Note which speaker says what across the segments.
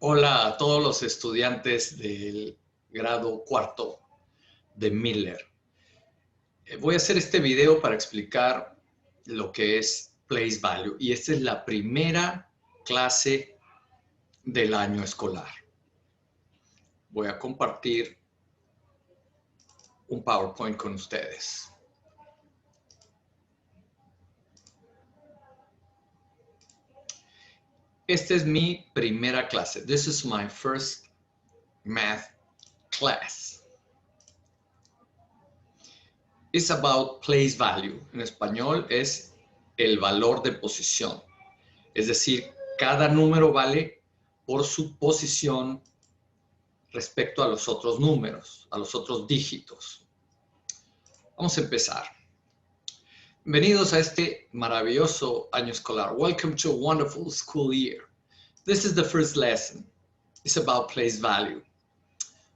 Speaker 1: Hola a todos los estudiantes del grado cuarto de Miller. Voy a hacer este video para explicar lo que es place value y esta es la primera clase del año escolar. Voy a compartir un PowerPoint con ustedes. Esta es mi primera clase. This is my first math class. It's about place value. En español es el valor de posición. Es decir, cada número vale por su posición respecto a los otros números, a los otros dígitos. Vamos a empezar. Bienvenidos a este maravilloso año escolar. Welcome to a wonderful school year. This is the first lesson. It's about place value.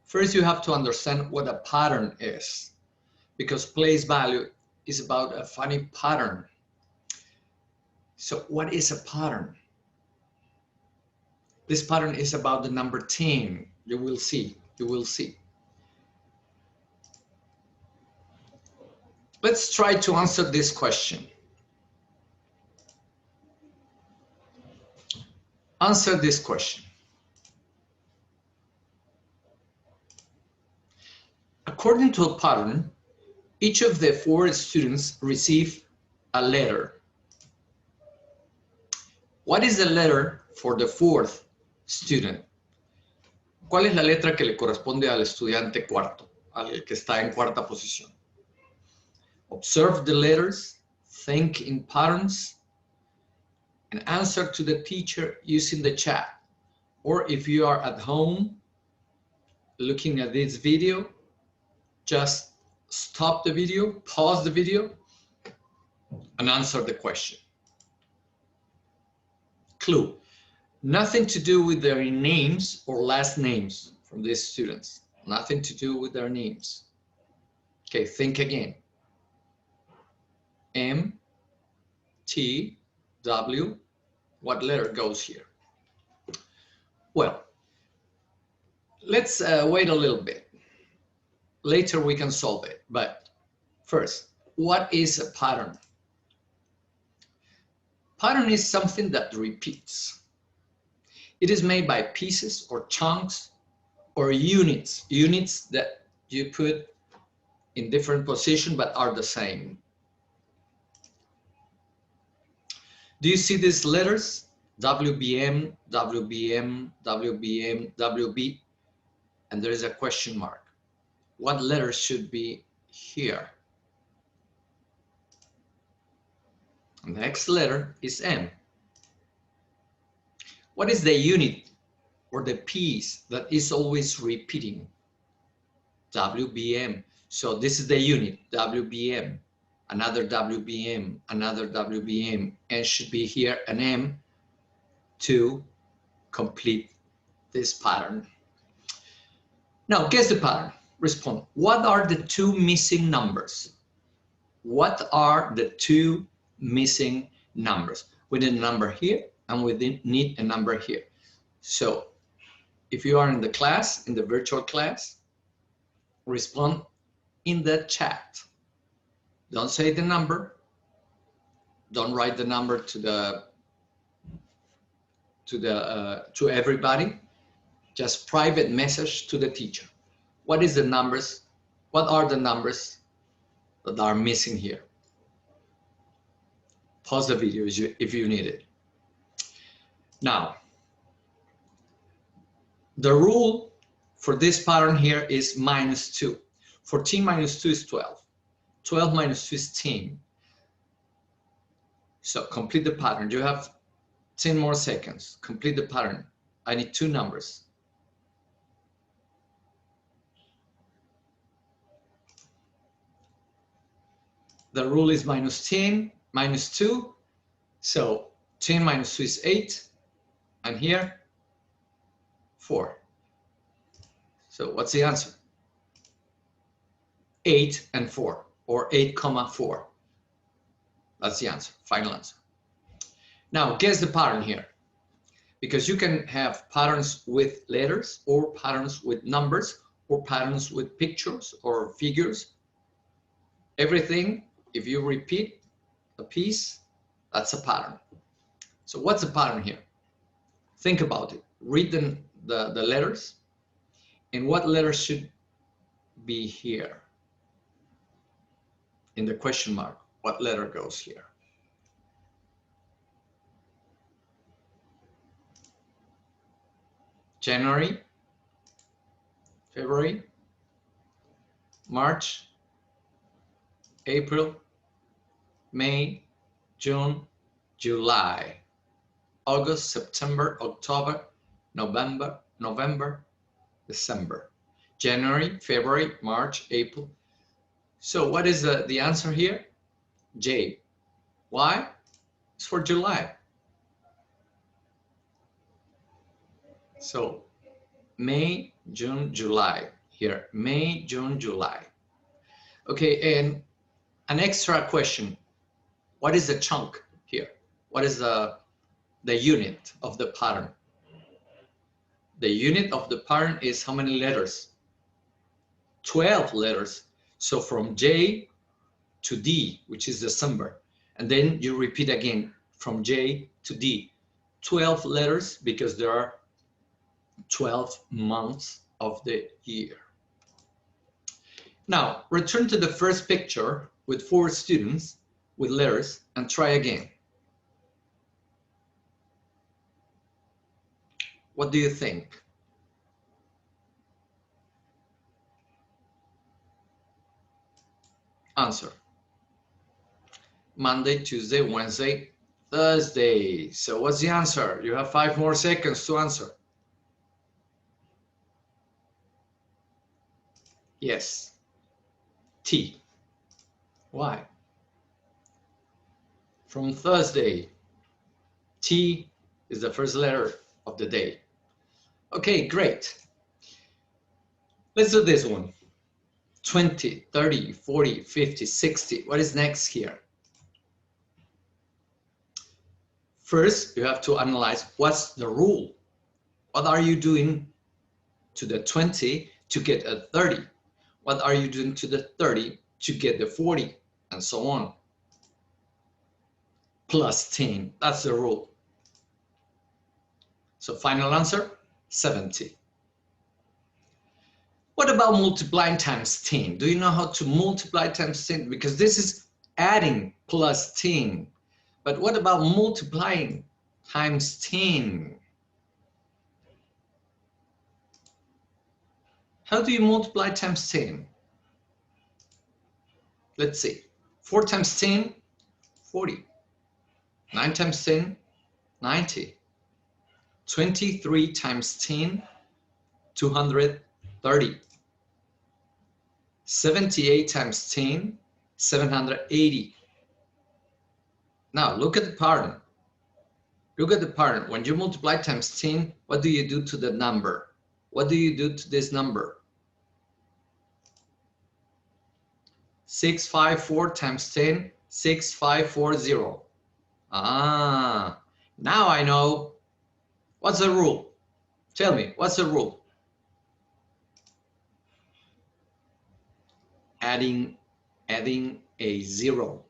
Speaker 1: First, you have to understand what a pattern is, because place value is about a funny pattern. So what is a pattern? This pattern is about the number 10. You will see. Let's try to answer this question. Answer this question. According to a pattern, each of the 4 students receive a letter. What is the letter for the 4th student? ¿Cuál es la letra que le corresponde al estudiante cuarto, al que está en cuarta posición? Observe the letters, think in patterns, and answer to the teacher using the chat. Or if you are at home looking at this video, just stop the video, pause the video, and answer the question. Clue: nothing to do with their names or last names from these students. Nothing to do with their names. Okay, think again. M, T, W, what letter goes here? Well, let's wait a little bit. Later we can solve it, but first, what is a pattern? Pattern is something that repeats. It is made by pieces or chunks or units that you put in different positions but are the same. Do you see these letters? WBM, WBM, WBM, WB, and there is a question mark. What letter should be here? The next letter is M. What is the unit or the piece that is always repeating? WBM. So this is the unit, WBM. Another WBM, another WBM, and should be here an M to complete this pattern. Now, guess the pattern. Respond. What are the 2 missing numbers? What are the 2 missing numbers? We need a number here, and we need a number here. So, if you are in the class, in the virtual class, respond in the chat. Don't say the number. Don't write the number to everybody. Just private message to the teacher. What is the numbers? What are the numbers that are missing here? Pause the video if you need it. Now, the rule for this pattern here is -2. 14 minus 2 is 12. 12 minus 2 is 10. So complete the pattern. You have 10 more seconds. Complete the pattern. I need 2 numbers. The rule is -10, -2. So 10 minus 2 is 8. And here, 4. So what's the answer? 8 and 4. Or 8,4. That's the answer, final answer. Now, guess the pattern here. Because you can have patterns with letters or patterns with numbers or patterns with pictures or figures. Everything, if you repeat a piece, that's a pattern. So what's the pattern here? Think about it. Read the letters, and what letter should be here? In the question mark, what letter goes here? January, February, March, April, May, June, July, August, September, October, November, December. January, February, March, April. So what is the answer here? J. Why? It's for July. So May, June, July. Here, May, June, July. Okay, and an extra question. What is the chunk here? What is the unit of the pattern? The unit of the pattern is how many letters? 12 letters. So from J to D, which is December, and then you repeat again from J to D. 12 letters because there are 12 months of the year. Now, return to the first picture with 4 students with letters and try again. What do you think? Answer. Monday, Tuesday, Wednesday, Thursday. So what's the answer? You have 5 more seconds to answer. Yes. T. Why? From Thursday, T is the first letter of the day. Okay, great. Let's do this one. 20, 30, 40, 50, 60. What is next here? First, you have to analyze what's the rule. What are you doing to the 20 to get a 30? What are you doing to the 30 to get the 40? And so on. Plus 10, that's the rule. So final answer, 70. What about multiplying times 10? Do you know how to multiply times 10? Because this is adding plus 10. But what about multiplying times 10? How do you multiply times 10? Let's see. 4 times 10, 40. 9 times 10, 90. 23 times 10, 230. 78 times 10, 780. Now look at the pattern. Look at the pattern. When you multiply times 10, what do you do to the number? What do you do to this number? 654 times 10, 6540. Ah, now I know. What's the rule? Tell me, what's the rule? Adding a zero.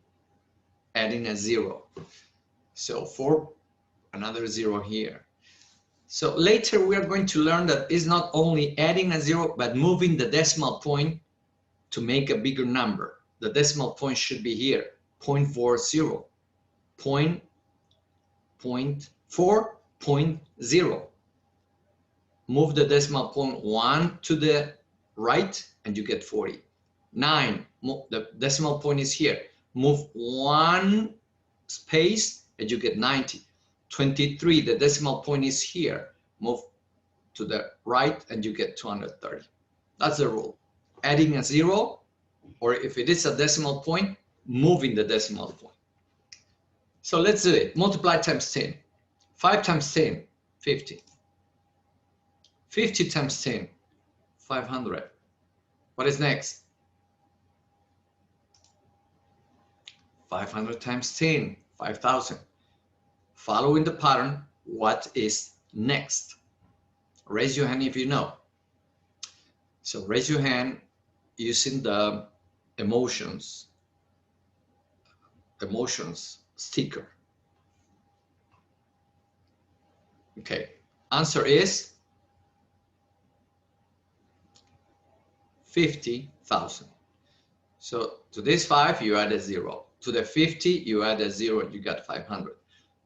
Speaker 1: Adding a zero. So for another zero here. So later we are going to learn that it's not only adding a zero, but moving the decimal point to make a bigger number. The decimal point should be here, 0.40, 4.0. Move the decimal point 1 to the right and you get 40. 9, the decimal point is here. Move 1 space and you get 90. 23, the decimal point is here. Move to the right and you get 230. That's the rule. Adding a zero, or if it is a decimal point, moving the decimal point. So let's do it. Multiply times 10. 5 times 10, 50. 50 times 10, 500. What is next? 500 times 10, 5,000. Following the pattern, what is Next, raise your hand if you know. So raise your hand using the emotions sticker. Okay, answer is 50,000. So to this 5, you add a 0. To the 50, you add a 0, you got 500.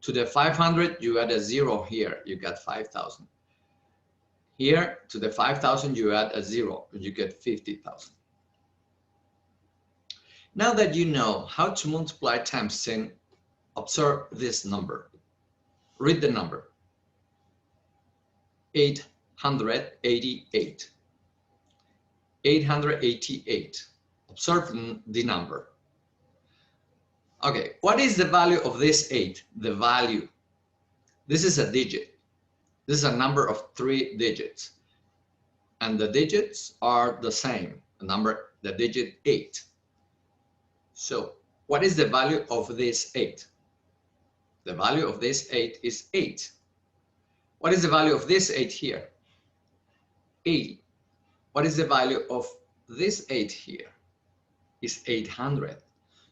Speaker 1: To the 500, you add a 0 here, you got 5,000. Here, to the 5,000, you add a 0, you get 50,000. Now that you know how to multiply times 10, observe this number. Read the number. 888. 888. Observe the number. Okay, what is the value of this 8? The value. This is a digit. This is a number of 3 digits. And the digits are the same. The digit 8. So, what is the value of this 8? The value of this 8 is 8. What is the value of this 8 here? 80. What is the value of this 8 here? Is 800.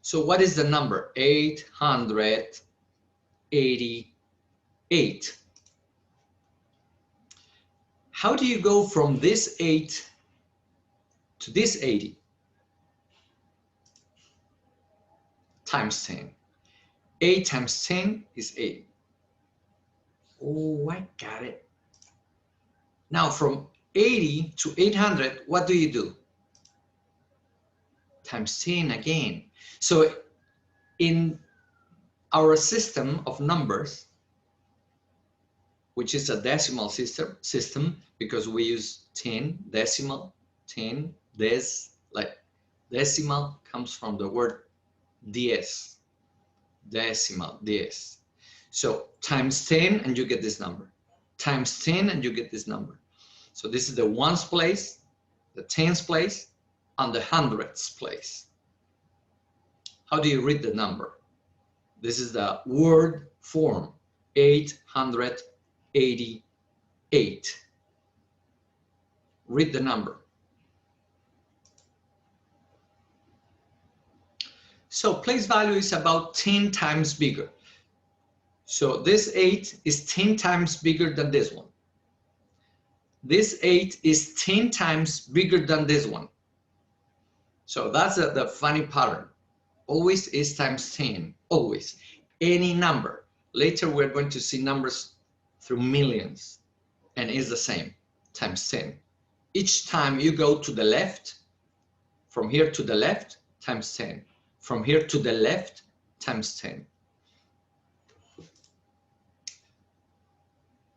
Speaker 1: So what is the number? 888. How do you go from this 8 to this 80? Times 10. 8 times 10 is 80. Oh, I got it. Now from 80 to 800, what do you do? Times 10 again. So in our system of numbers, which is a decimal system because we use 10, decimal, 10, like decimal comes from the word diez, decimal, diez. So times 10 and you get this number. Times 10 and you get this number. So this is the ones place, the tens place, and the hundreds place. How do you read the number? This is the word form, 888. Read the number. So place value is about 10 times bigger. So this 8 is 10 times bigger than this one. This 8 is 10 times bigger than this one. So that's the funny pattern. Always is times 10, always. Any number. Later we're going to see numbers through millions, and it's the same, times 10. Each time you go to the left, from here to the left, times 10. From here to the left, times 10.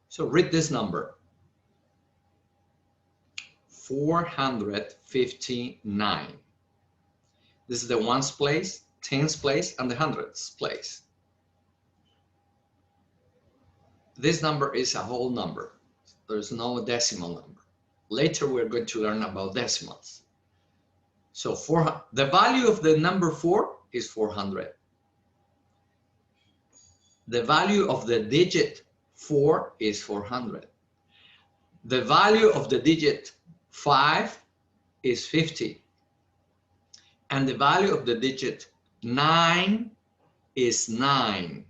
Speaker 1: So read this number. 459. This is the ones place, tens place, and the hundreds place. This number is a whole number. There's no decimal number. Later we're going to learn about decimals. So the value of the number 4 is 400. The value of the digit 4 is 400. The value of the digit 5 is 50. And the value of the digit 9 is 9.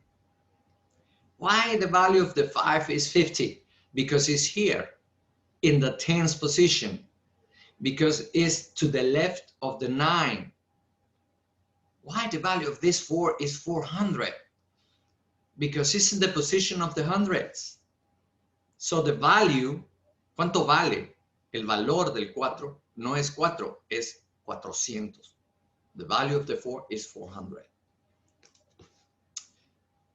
Speaker 1: Why the value of the 5 is 50? Because it's here in the tens position. Because it's to the left of the 9. Why the value of this 4 is 400? Because it's in the position of the hundreds. So the value, ¿cuánto vale? El valor del 4 no es 4, es 400. The value of the 4 is 400.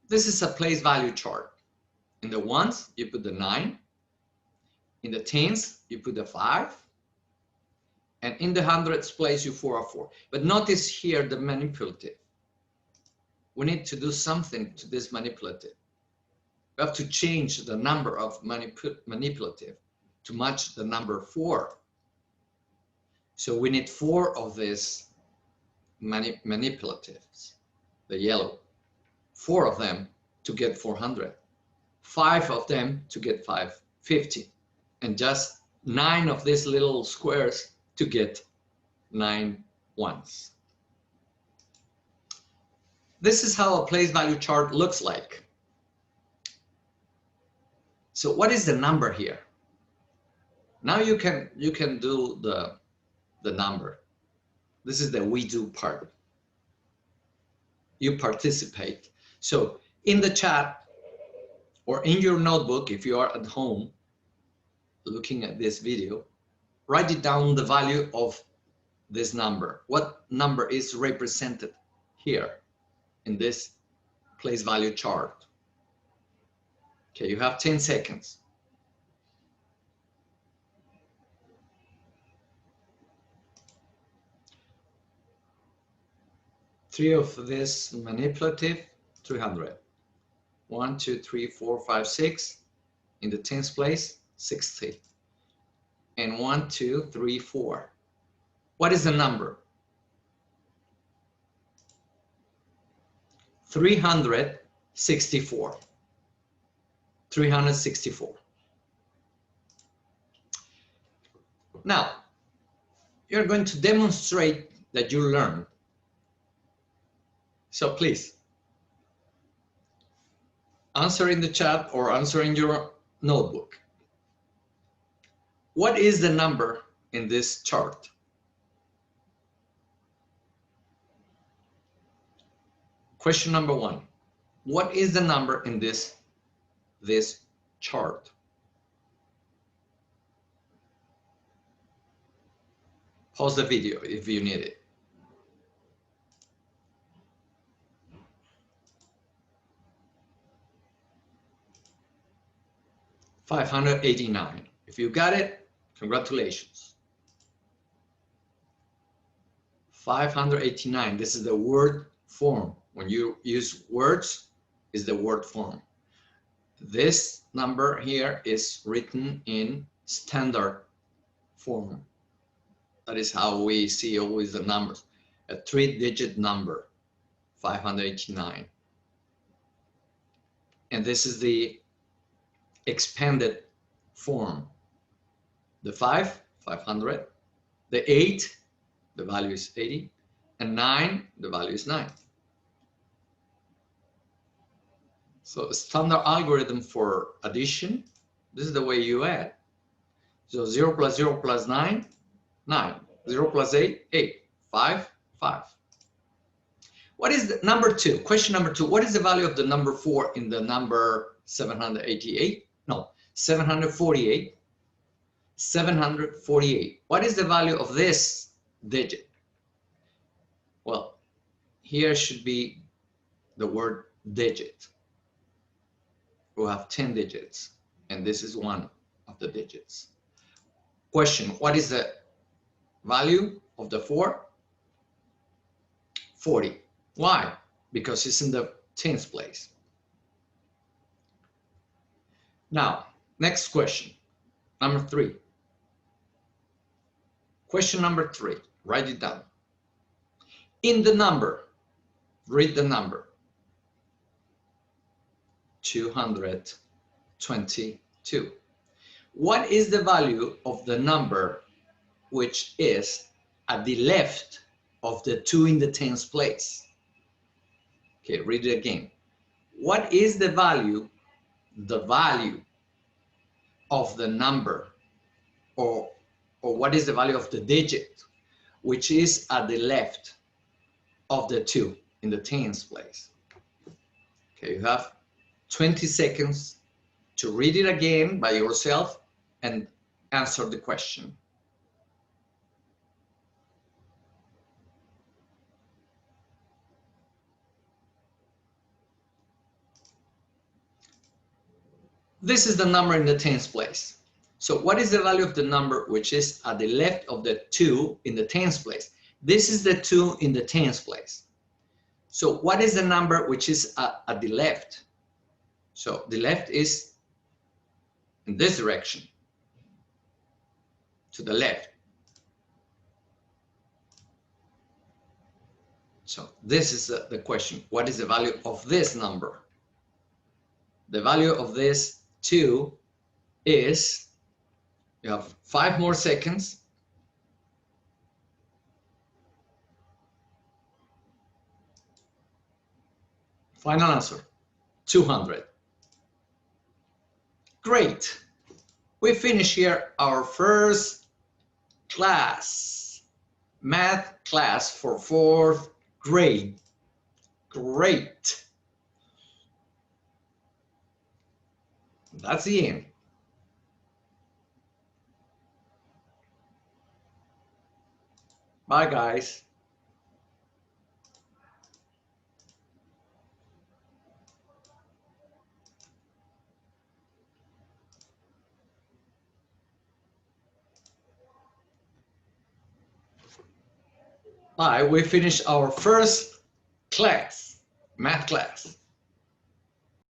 Speaker 1: This is a place value chart. In the ones, you put the 9. In the tens, you put the 5. And in the hundreds place, you 404. But notice here the manipulative. We need to do something to this manipulative. We have to change the number of manipulative to match the number 4. So we need 4 of these manipulatives, the yellow. 4 of them to get 400. 5 of them to get 550, and just 9 of these little squares to get 9 ones. This is how a place value chart looks like. So what is the number here? Now you can do the number. This is the we do part. You participate. So in the chat or in your notebook, if you are at home looking at this video, write it down the value of this number. What number is represented here in this place value chart? Okay, you have 10 seconds. Three of this manipulative, 300. 1, 2, 3, 4, 5, 6. In the tens place, 60. And 1, 2, 3, 4. What is the number? 364. 364. Now, you're going to demonstrate that you learned. So please, answer in the chat or answer in your notebook. What is the number in this chart? Question number 1. What is the number in this chart? Pause the video if you need it. $589. If you got it, congratulations. 589. This is the word form. When you use words, is the word form. This number here is written in standard form. That is how we see always the numbers. A 3-digit number, 589. And this is the expanded form. The 5, 500. The 8, the value is 80. And 9, the value is 9. So standard algorithm for addition, this is the way you add. So 0 plus 0 plus 9, 9. 0 plus 8, 8. 5, 5. What is the number 2? Question number 2. What is the value of the number 4 in the number 788? No, 748. 748. What is the value of this digit? Well, here should be the word digit. We have 10 digits, and this is one of the digits. Question, what is the value of the 4? 40. Why? Because it's in the tens place. Now, next question, number 3. Question number 3, write it down. In the number, read the number. 222. What is the value of the number which is at the left of the 2 in the tens place? Okay, read it again. What is the value of the number, or what is the value of the digit which is at the left of the 2 in the tens place? Okay, you have 20 seconds to read it again by yourself and answer the question. This is the number in the tens place. So what is the value of the number which is at the left of the 2 in the tens place? This is the 2 in the tens place. So what is the number which is at the left? So the left is in this direction, to the left. So this is the question. What is the value of this number? the value of this 2 is, you have 5 more seconds. Final answer, 200. Great. We finish here our first class, math class for 4th grade. Great. That's the end. Bye, guys. Bye. We finished our first class, math class.